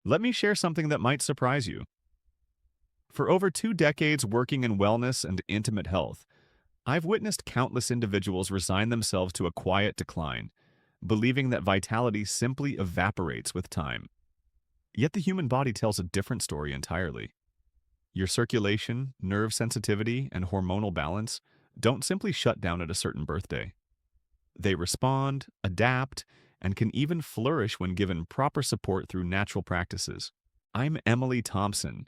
Let me share something that might surprise you. For over 2 decades working in wellness and intimate health, I've witnessed countless individuals resign themselves to a quiet decline, believing that vitality simply evaporates with time. Yet the human body tells a different story entirely. Your circulation, nerve sensitivity, and hormonal balance don't simply shut down at a certain birthday. They respond, adapt, and can even flourish when given proper support through natural practices. I'm Emily Thompson,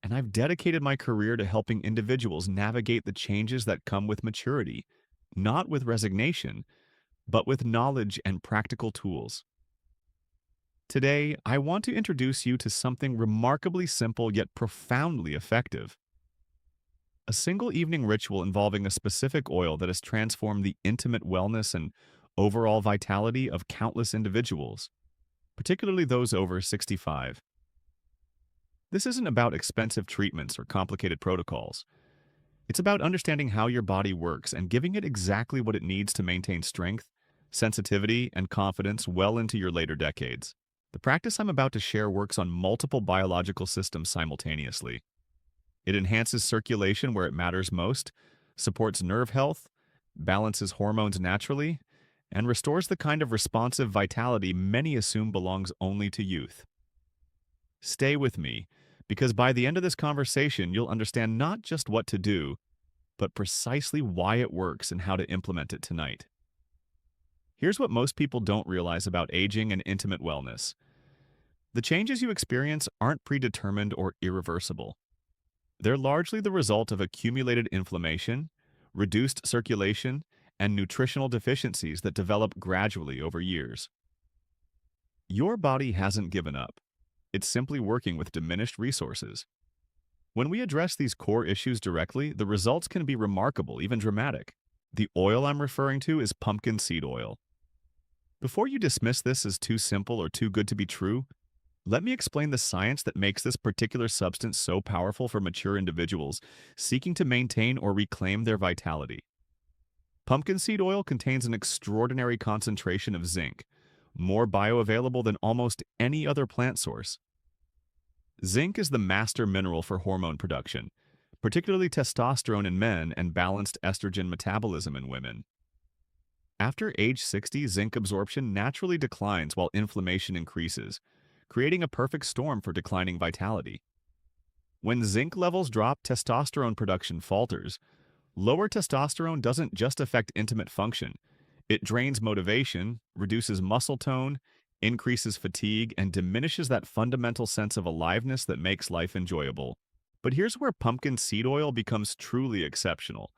and I've dedicated my career to helping individuals navigate the changes that come with maturity, not with resignation, but with knowledge and practical tools. Today, I want to introduce you to something remarkably simple yet profoundly effective. A single evening ritual involving a specific oil that has transformed the intimate wellness and overall vitality of countless individuals, particularly those over 65. This isn't about expensive treatments or complicated protocols. It's about understanding how your body works and giving it exactly what it needs to maintain strength, sensitivity, and confidence well into your later decades. The practice I'm about to share works on multiple biological systems simultaneously. It enhances circulation where it matters most, supports nerve health, balances hormones naturally, and restores the kind of responsive vitality many assume belongs only to youth. Stay with me, because by the end of this conversation, you'll understand not just what to do, but precisely why it works and how to implement it tonight. Here's what most people don't realize about aging and intimate wellness. The changes you experience aren't predetermined or irreversible. They're largely the result of accumulated inflammation, reduced circulation, and nutritional deficiencies that develop gradually over years. Your body hasn't given up. It's simply working with diminished resources. When we address these core issues directly, the results can be remarkable, even dramatic. The oil I'm referring to is pumpkin seed oil. Before you dismiss this as too simple or too good to be true, let me explain the science that makes this particular substance so powerful for mature individuals seeking to maintain or reclaim their vitality. Pumpkin seed oil contains an extraordinary concentration of zinc, more bioavailable than almost any other plant source. Zinc is the master mineral for hormone production, particularly testosterone in men and balanced estrogen metabolism in women. After age 60, zinc absorption naturally declines while inflammation increases, creating a perfect storm for declining vitality. When zinc levels drop, testosterone production falters. Lower testosterone doesn't just affect intimate function. It drains motivation, reduces muscle tone, increases fatigue, and diminishes that fundamental sense of aliveness that makes life enjoyable. But here's where pumpkin seed oil becomes truly exceptional.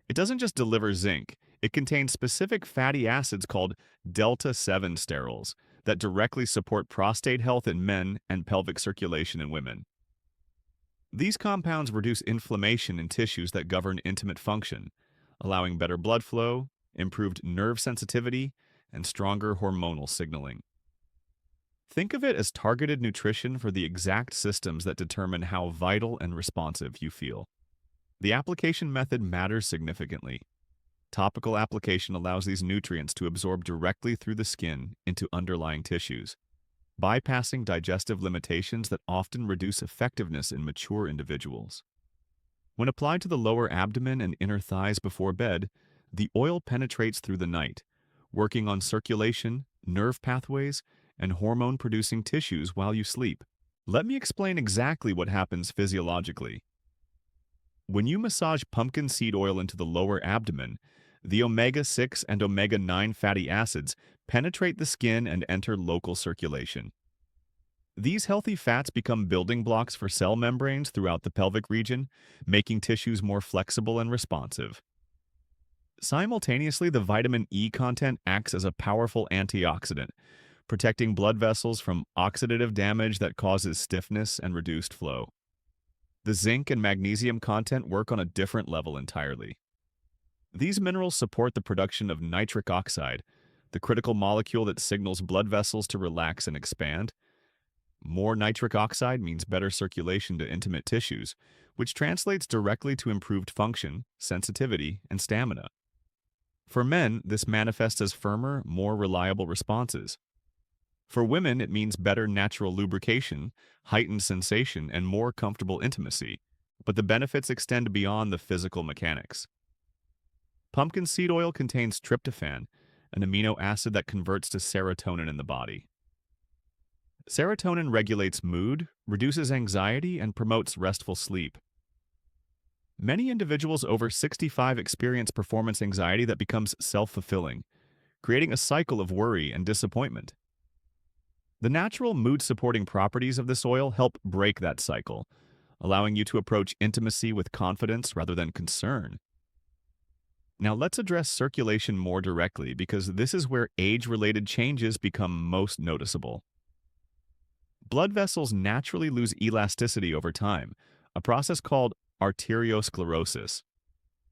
It doesn't just deliver zinc, it contains specific fatty acids called delta-7 sterols that directly support prostate health in men and pelvic circulation in women. These compounds reduce inflammation in tissues that govern intimate function, allowing better blood flow, improved nerve sensitivity, and stronger hormonal signaling. Think of it as targeted nutrition for the exact systems that determine how vital and responsive you feel. The application method matters significantly. Topical application allows these nutrients to absorb directly through the skin into underlying tissues, bypassing digestive limitations that often reduce effectiveness in mature individuals. When applied to the lower abdomen and inner thighs before bed, the oil penetrates through the night, working on circulation, nerve pathways, and hormone-producing tissues while you sleep. Let me explain exactly what happens physiologically. When you massage pumpkin seed oil into the lower abdomen, the omega-6 and omega-9 fatty acids penetrate the skin and enter local circulation. These healthy fats become building blocks for cell membranes throughout the pelvic region, making tissues more flexible and responsive. Simultaneously, the vitamin E content acts as a powerful antioxidant, protecting blood vessels from oxidative damage that causes stiffness and reduced flow. The zinc and magnesium content work on a different level entirely. These minerals support the production of nitric oxide, the critical molecule that signals blood vessels to relax and expand. More nitric oxide means better circulation to intimate tissues, which translates directly to improved function, sensitivity, and stamina. For men, this manifests as firmer, more reliable responses. For women, it means better natural lubrication, heightened sensation, and more comfortable intimacy. But the benefits extend beyond the physical mechanics. Pumpkin seed oil contains tryptophan, an amino acid that converts to serotonin in the body. Serotonin regulates mood, reduces anxiety, and promotes restful sleep. Many individuals over 65 experience performance anxiety that becomes self-fulfilling, creating a cycle of worry and disappointment. The natural mood-supporting properties of this oil help break that cycle, allowing you to approach intimacy with confidence rather than concern. Now let's address circulation more directly because this is where age-related changes become most noticeable. Blood vessels naturally lose elasticity over time, a process called arteriosclerosis.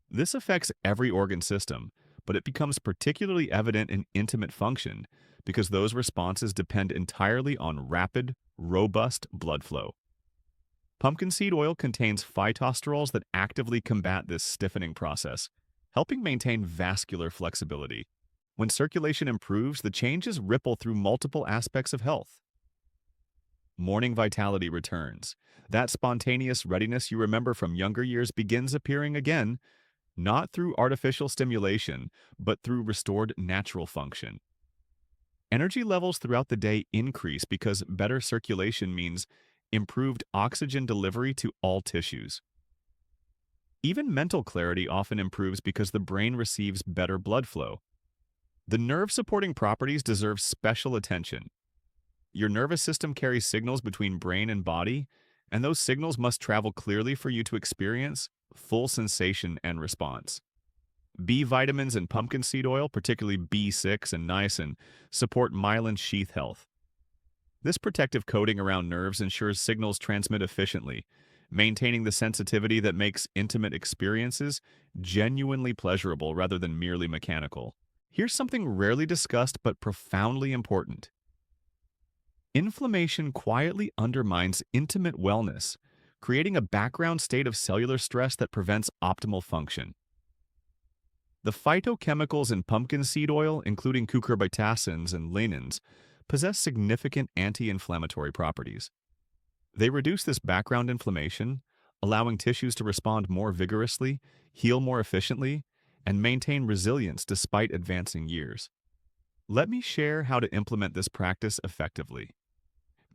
This affects every organ system, but it becomes particularly evident in intimate function because those responses depend entirely on rapid, robust blood flow. Pumpkin seed oil contains phytosterols that actively combat this stiffening process, helping maintain vascular flexibility. When circulation improves, the changes ripple through multiple aspects of health. Morning vitality returns. That spontaneous readiness you remember from younger years begins appearing again, not through artificial stimulation, but through restored natural function. Energy levels throughout the day increase because better circulation means improved oxygen delivery to all tissues. Even mental clarity often improves because the brain receives better blood flow. The nerve-supporting properties deserve special attention. Your nervous system carries signals between brain and body, and those signals must travel clearly for you to experience full sensation and response. B vitamins and pumpkin seed oil, particularly B6 and niacin, support myelin sheath health. This protective coating around nerves ensures signals transmit efficiently, maintaining the sensitivity that makes intimate experiences genuinely pleasurable rather than merely mechanical. Here's something rarely discussed but profoundly important. Inflammation quietly undermines intimate wellness, creating a background state of cellular stress that prevents optimal function. The phytochemicals in pumpkin seed oil, including cucurbitacins and lignans, possess significant anti-inflammatory properties. They reduce this background inflammation, allowing tissues to respond more vigorously, heal more efficiently, and maintain resilience despite advancing years. Let me share how to implement this practice effectively.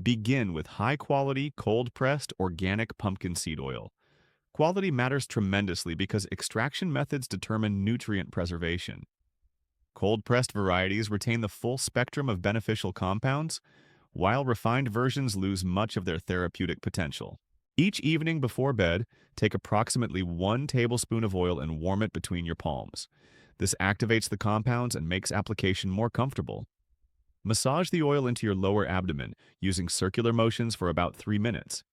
Begin with high-quality, cold-pressed, organic pumpkin seed oil. Quality matters tremendously because extraction methods determine nutrient preservation. Cold-pressed varieties retain the full spectrum of beneficial compounds, while refined versions lose much of their therapeutic potential. Each evening before bed, take approximately 1 tablespoon of oil and warm it between your palms. This activates the compounds and makes application more comfortable. Massage the oil into your lower abdomen, using circular motions for about 3 minutes.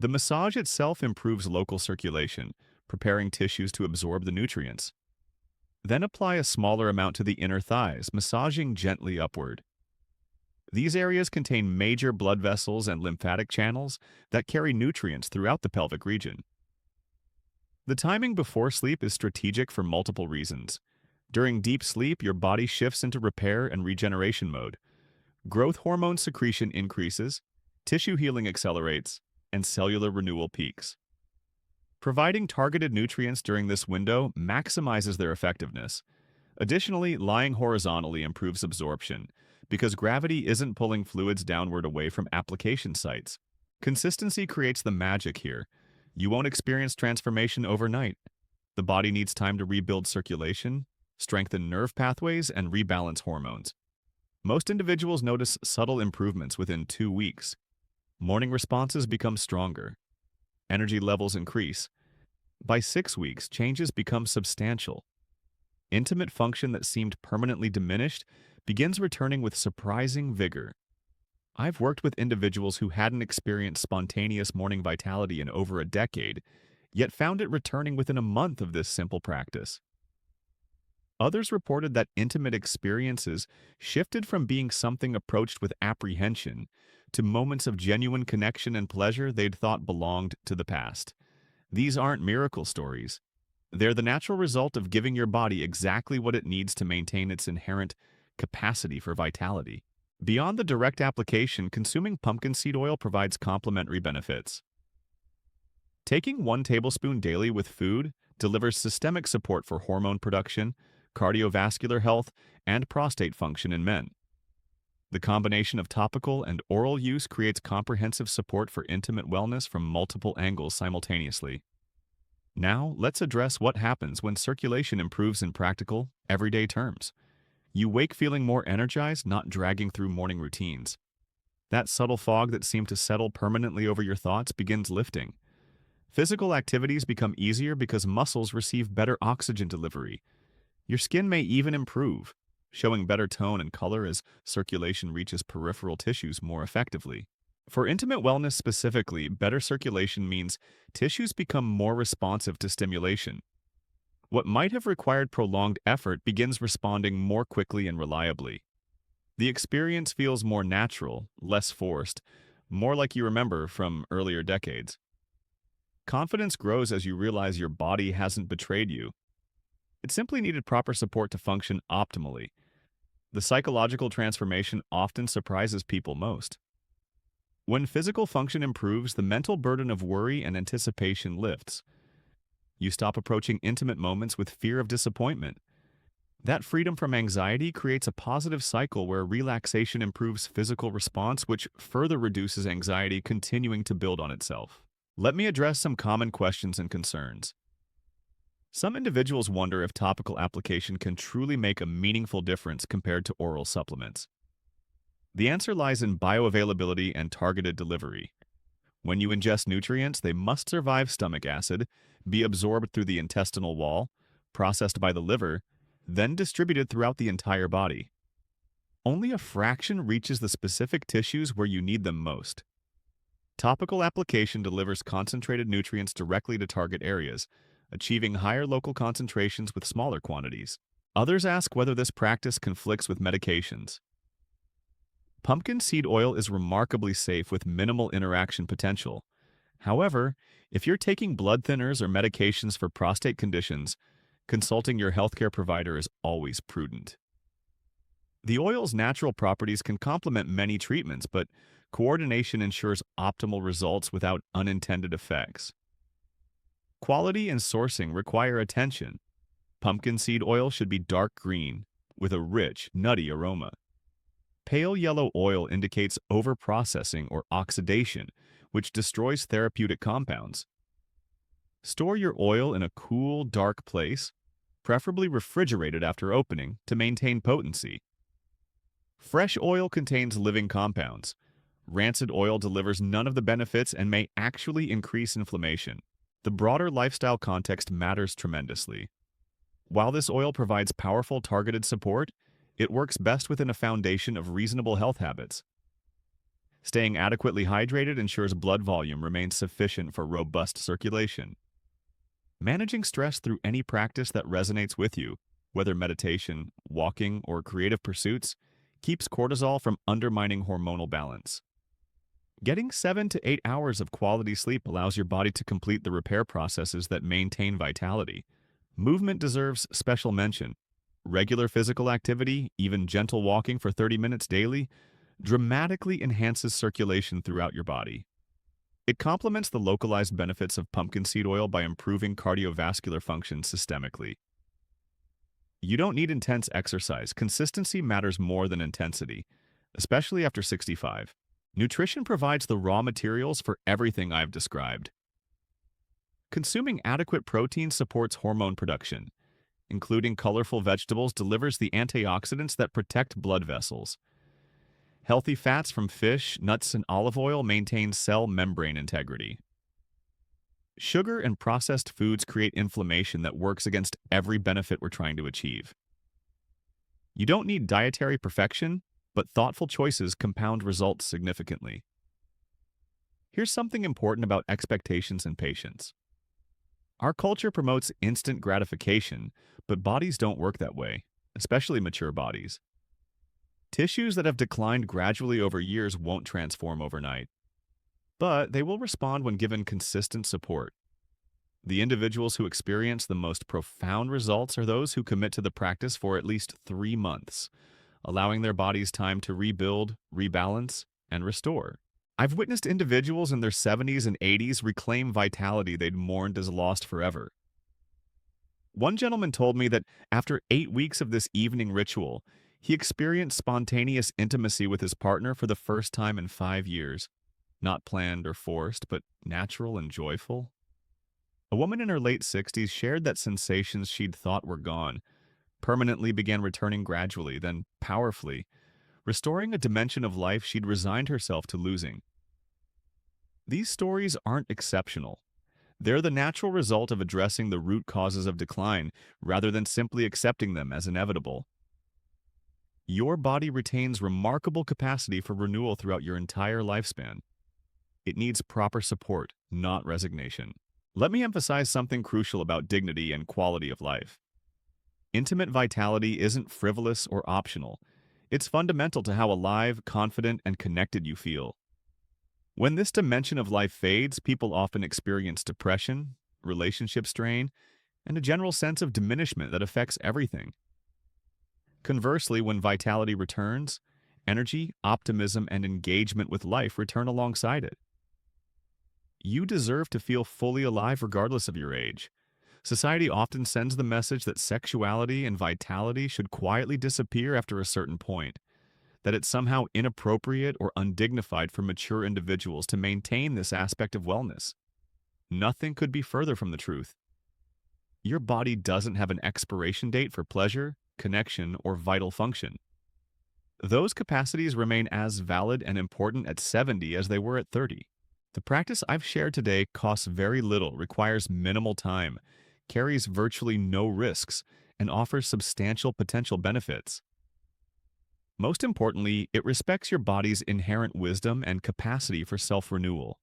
The massage itself improves local circulation, preparing tissues to absorb the nutrients. Then apply a smaller amount to the inner thighs, massaging gently upward. These areas contain major blood vessels and lymphatic channels that carry nutrients throughout the pelvic region. The timing before sleep is strategic for multiple reasons. During deep sleep, your body shifts into repair and regeneration mode. Growth hormone secretion increases, tissue healing accelerates, and cellular renewal peaks. Providing targeted nutrients during this window maximizes their effectiveness. Additionally, lying horizontally improves absorption because gravity isn't pulling fluids downward away from application sites. Consistency creates the magic here. You won't experience transformation overnight. The body needs time to rebuild circulation, strengthen nerve pathways, and rebalance hormones. Most individuals notice subtle improvements within 2 weeks. Morning responses become stronger. Energy levels increase. By 6 weeks, changes become substantial. Intimate function that seemed permanently diminished begins returning with surprising vigor. I've worked with individuals who hadn't experienced spontaneous morning vitality in over a decade, yet found it returning within a month of this simple practice. Others reported that intimate experiences shifted from being something approached with apprehension to moments of genuine connection and pleasure they'd thought belonged to the past. These aren't miracle stories. They're the natural result of giving your body exactly what it needs to maintain its inherent capacity for vitality. Beyond the direct application, consuming pumpkin seed oil provides complementary benefits. Taking 1 tablespoon daily with food delivers systemic support for hormone production, cardiovascular health, and prostate function in men. The combination of topical and oral use creates comprehensive support for intimate wellness from multiple angles simultaneously. Now, let's address what happens when circulation improves in practical, everyday terms. You wake feeling more energized, not dragging through morning routines. That subtle fog that seemed to settle permanently over your thoughts begins lifting. Physical activities become easier because muscles receive better oxygen delivery. Your skin may even improve, showing better tone and color as circulation reaches peripheral tissues more effectively. For intimate wellness specifically, better circulation means tissues become more responsive to stimulation. What might have required prolonged effort begins responding more quickly and reliably. The experience feels more natural, less forced, more like you remember from earlier decades. Confidence grows as you realize your body hasn't betrayed you. It simply needed proper support to function optimally. The psychological transformation often surprises people most. When physical function improves, the mental burden of worry and anticipation lifts. You stop approaching intimate moments with fear of disappointment. That freedom from anxiety creates a positive cycle where relaxation improves physical response, which further reduces anxiety continuing to build on itself. Let me address some common questions and concerns. Some individuals wonder if topical application can truly make a meaningful difference compared to oral supplements. The answer lies in bioavailability and targeted delivery. When you ingest nutrients, they must survive stomach acid, be absorbed through the intestinal wall, processed by the liver, then distributed throughout the entire body. Only a fraction reaches the specific tissues where you need them most. Topical application delivers concentrated nutrients directly to target areas, achieving higher local concentrations with smaller quantities. Others ask whether this practice conflicts with medications. Pumpkin seed oil is remarkably safe with minimal interaction potential. However, if you're taking blood thinners or medications for prostate conditions, consulting your healthcare provider is always prudent. The oil's natural properties can complement many treatments, but coordination ensures optimal results without unintended effects. Quality and sourcing require attention. Pumpkin seed oil should be dark green, with a rich, nutty aroma. Pale yellow oil indicates overprocessing or oxidation, which destroys therapeutic compounds. Store your oil in a cool, dark place, preferably refrigerated after opening, to maintain potency. Fresh oil contains living compounds. Rancid oil delivers none of the benefits and may actually increase inflammation. The broader lifestyle context matters tremendously. While this oil provides powerful targeted support, it works best within a foundation of reasonable health habits. Staying adequately hydrated ensures blood volume remains sufficient for robust circulation. Managing stress through any practice that resonates with you, whether meditation, walking, or creative pursuits, keeps cortisol from undermining hormonal balance. Getting 7 to 8 hours of quality sleep allows your body to complete the repair processes that maintain vitality. Movement deserves special mention. Regular physical activity, even gentle walking for 30 minutes daily, dramatically enhances circulation throughout your body. It complements the localized benefits of pumpkin seed oil by improving cardiovascular function systemically. You don't need intense exercise. Consistency matters more than intensity, especially after 65. Nutrition provides the raw materials for everything I've described. Consuming adequate protein supports hormone production. Including colorful vegetables delivers the antioxidants that protect blood vessels. Healthy fats from fish, nuts, and olive oil maintain cell membrane integrity. Sugar and processed foods create inflammation that works against every benefit we're trying to achieve. You don't need dietary perfection, but thoughtful choices compound results significantly. Here's something important about expectations and patience. Our culture promotes instant gratification, but bodies don't work that way, especially mature bodies. Tissues that have declined gradually over years won't transform overnight, but they will respond when given consistent support. The individuals who experience the most profound results are those who commit to the practice for at least 3 months, allowing their bodies time to rebuild, rebalance, and restore. I've witnessed individuals in their 70s and 80s reclaim vitality they'd mourned as lost forever. One gentleman told me that after 8 weeks of this evening ritual, he experienced spontaneous intimacy with his partner for the first time in 5 years. Not planned or forced, but natural and joyful. A woman in her late 60s shared that sensations she'd thought were gone permanently began returning gradually, then powerfully, restoring a dimension of life she'd resigned herself to losing. These stories aren't exceptional. They're the natural result of addressing the root causes of decline rather than simply accepting them as inevitable. Your body retains remarkable capacity for renewal throughout your entire lifespan. It needs proper support, not resignation. Let me emphasize something crucial about dignity and quality of life. Intimate vitality isn't frivolous or optional. It's fundamental to how alive, confident, and connected you feel. When this dimension of life fades, people often experience depression, relationship strain, and a general sense of diminishment that affects everything. Conversely, when vitality returns, energy, optimism, and engagement with life return alongside it. You deserve to feel fully alive regardless of your age. Society often sends the message that sexuality and vitality should quietly disappear after a certain point, that it's somehow inappropriate or undignified for mature individuals to maintain this aspect of wellness. Nothing could be further from the truth. Your body doesn't have an expiration date for pleasure, connection, or vital function. Those capacities remain as valid and important at 70 as they were at 30. The practice I've shared today costs very little, requires minimal time, carries virtually no risks, and offers substantial potential benefits. Most importantly, it respects your body's inherent wisdom and capacity for self-renewal.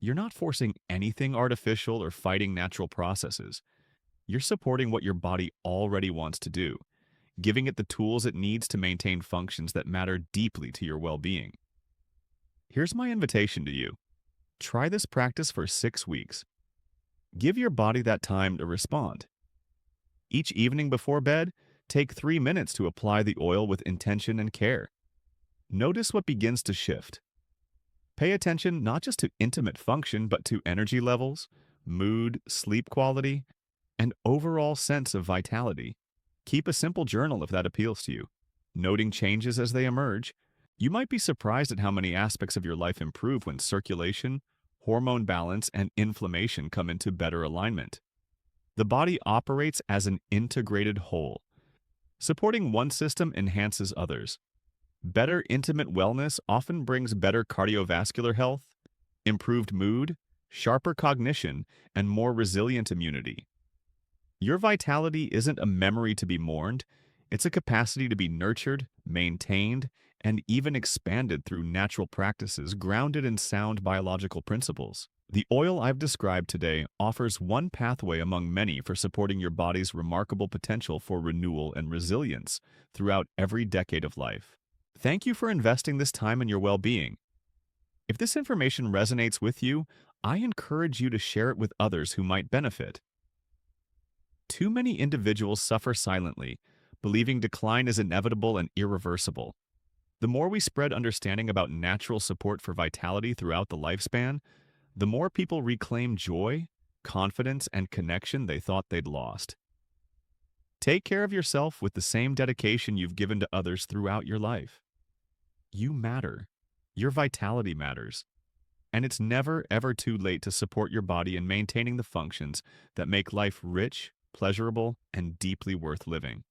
You're not forcing anything artificial or fighting natural processes. You're supporting what your body already wants to do, giving it the tools it needs to maintain functions that matter deeply to your well-being. Here's my invitation to you. Try this practice for 6 weeks. Give your body that time to respond. Each evening before bed, take 3 minutes to apply the oil with intention and care. Notice what begins to shift. Pay attention not just to intimate function, but to energy levels, mood, sleep quality, and overall sense of vitality. Keep a simple journal if that appeals to you, noting changes as they emerge. You might be surprised at how many aspects of your life improve when circulation, hormone balance, and inflammation come into better alignment. The body operates as an integrated whole. Supporting one system enhances others. Better intimate wellness often brings better cardiovascular health, improved mood, sharper cognition, and more resilient immunity. Your vitality isn't a memory to be mourned, it's a capacity to be nurtured, maintained, and even expanded through natural practices grounded in sound biological principles. The oil I've described today offers one pathway among many for supporting your body's remarkable potential for renewal and resilience throughout every decade of life. Thank you for investing this time in your well-being. If this information resonates with you, I encourage you to share it with others who might benefit. Too many individuals suffer silently, believing decline is inevitable and irreversible. The more we spread understanding about natural support for vitality throughout the lifespan, the more people reclaim joy, confidence, and connection they thought they'd lost. Take care of yourself with the same dedication you've given to others throughout your life. You matter. Your vitality matters. And it's never, ever too late to support your body in maintaining the functions that make life rich, pleasurable, and deeply worth living.